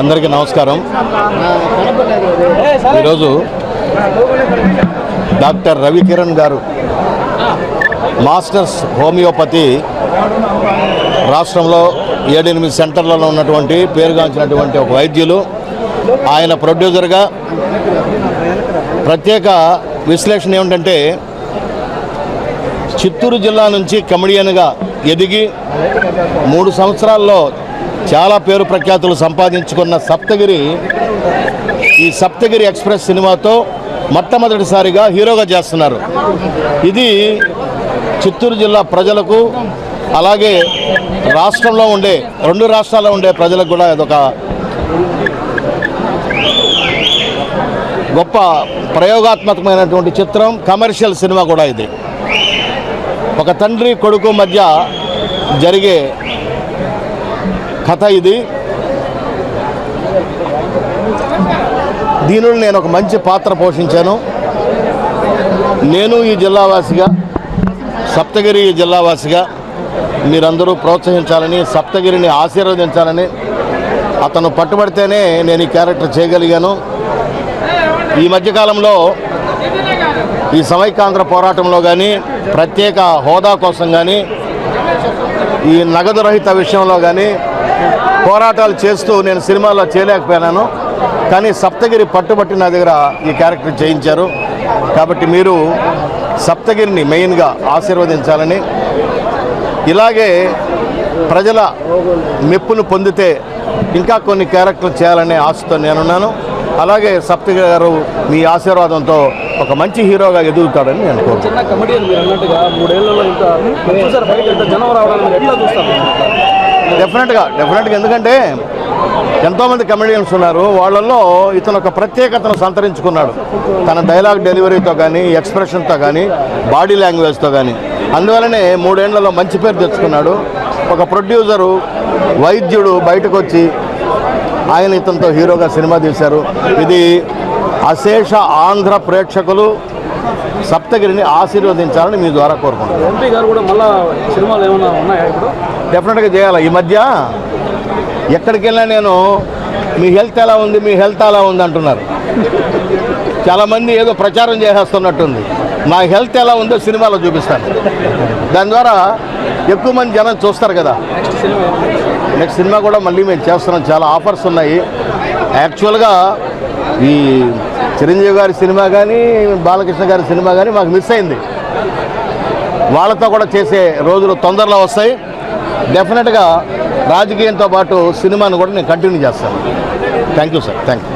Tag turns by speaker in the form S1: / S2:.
S1: అందరికీ నమస్కారం. ఈరోజు డాక్టర్ రవికిరణ్ గారు మాస్టర్స్ హోమియోపతి రాష్ట్రంలో 7-8 సెంటర్లలో ఉన్నటువంటి పేరుగాంచినటువంటి ఒక వైద్యులు. ఆయన ప్రొడ్యూసర్గా ప్రత్యేక విశ్లేషణ ఏమిటంటే, చిత్తూరు జిల్లా నుంచి కమెడియన్గా ఎదిగి 3 సంవత్సరాల్లో చాలా పేరు ప్రఖ్యాతులు సంపాదించుకున్న ఈ సప్తగిరి ఎక్స్ప్రెస్ సినిమాతో మొట్టమొదటిసారిగా హీరోగా చేస్తున్నారు. ఇది చిత్తూరు జిల్లా ప్రజలకు, అలాగే రాష్ట్రంలో ఉండే 2 రాష్ట్రాల్లో ఉండే ప్రజలకు కూడా ఇదొక గొప్ప ప్రయోగాత్మకమైనటువంటి చిత్రం, కమర్షియల్ సినిమా కూడా. ఇది ఒక తండ్రి కొడుకు మధ్య జరిగే కథ. ఇది దీనిలో నేను ఒక మంచి పాత్ర పోషించాను. నేను ఈ జిల్లావాసిగా, సప్తగిరి జిల్లావాసిగా మీరందరూ ప్రోత్సహించాలని, సప్తగిరిని ఆశీర్వదించాలని అతను పట్టుబడితేనే నేను ఈ క్యారెక్టర్ చేయగలిగాను. ఈ మధ్యకాలంలో ఈ సమైక్యాంధ్ర పోరాటంలో కానీ, ప్రత్యేక హోదా కోసం కానీ, ఈ నగదు రహిత విషయంలో కానీ పోరాటాలు చేస్తూ నేను సినిమాలో చేయలేకపోయినాను. కానీ సప్తగిరి పట్టుబట్టి నా దగ్గర ఈ క్యారెక్టర్ చేయించారు. కాబట్టి మీరు సప్తగిరిని మెయిన్గా ఆశీర్వదించాలని, ఇలాగే ప్రజల మెప్పును పొందితే ఇంకా కొన్ని క్యారెక్టర్లు చేయాలనే ఆశతో నేనున్నాను. అలాగే సప్తగిరి గారు మీ ఆశీర్వాదంతో ఒక మంచి హీరోగా ఎదుగుతాడని నేను కోరుకుంటున్నాను. డెఫినెట్గా ఎందుకంటే ఎంతోమంది కమెడియన్స్ ఉన్నారు, వాళ్ళల్లో ఇతను ఒక ప్రత్యేకతను సంతరించుకున్నాడు. తన డైలాగ్ డెలివరీతో కానీ, ఎక్స్ప్రెషన్తో కానీ, బాడీ లాంగ్వేజ్తో కానీ. అందువల్లనే 3 ఏళ్లలో మంచి పేరు తెచ్చుకున్నాడు. ఒక ప్రొడ్యూసరు, వైద్యుడు బయటకు వచ్చి ఆయన ఇతనితో హీరోగా సినిమా తీశారు. ఇది అశేష ఆంధ్ర ప్రేక్షకులు సప్తగిరిని ఆశీర్వదించాలని మీ ద్వారా కోరుకుంటున్నాను.
S2: ఎంపీ గారు కూడా మళ్ళీ సినిమాలు ఏమైనా ఉన్నాయా ఇప్పుడు?
S1: డెఫినెట్గా చేయాలి. ఈ మధ్య ఎక్కడికి వెళ్ళినా నేను మీ హెల్త్ ఎలా ఉంది, మీ హెల్త్ ఎలా ఉంది అంటున్నారు. చాలామంది ఏదో ప్రచారం చేసేస్తున్నట్టుంది. నా హెల్త్ ఎలా ఉందో సినిమాలో చూపిస్తాను. దాని ద్వారా ఎక్కువ మంది జనం చూస్తారు కదా. నెక్స్ట్ సినిమా కూడా మళ్ళీ మేము చేస్తున్నాం. చాలా ఆఫర్స్ ఉన్నాయి. యాక్చువల్గా ఈ చిరంజీవి గారి సినిమా కానీ, బాలకృష్ణ గారి సినిమా కానీ మాకు మిస్ అయింది. వాళ్ళతో కూడా చేసే రోజులు తొందరలో వస్తాయి. డెఫినెట్గా రాజకీయంతో పాటు సినిమాను కూడా నేను కంటిన్యూ చేస్తాను. Thank you sir. Thank you.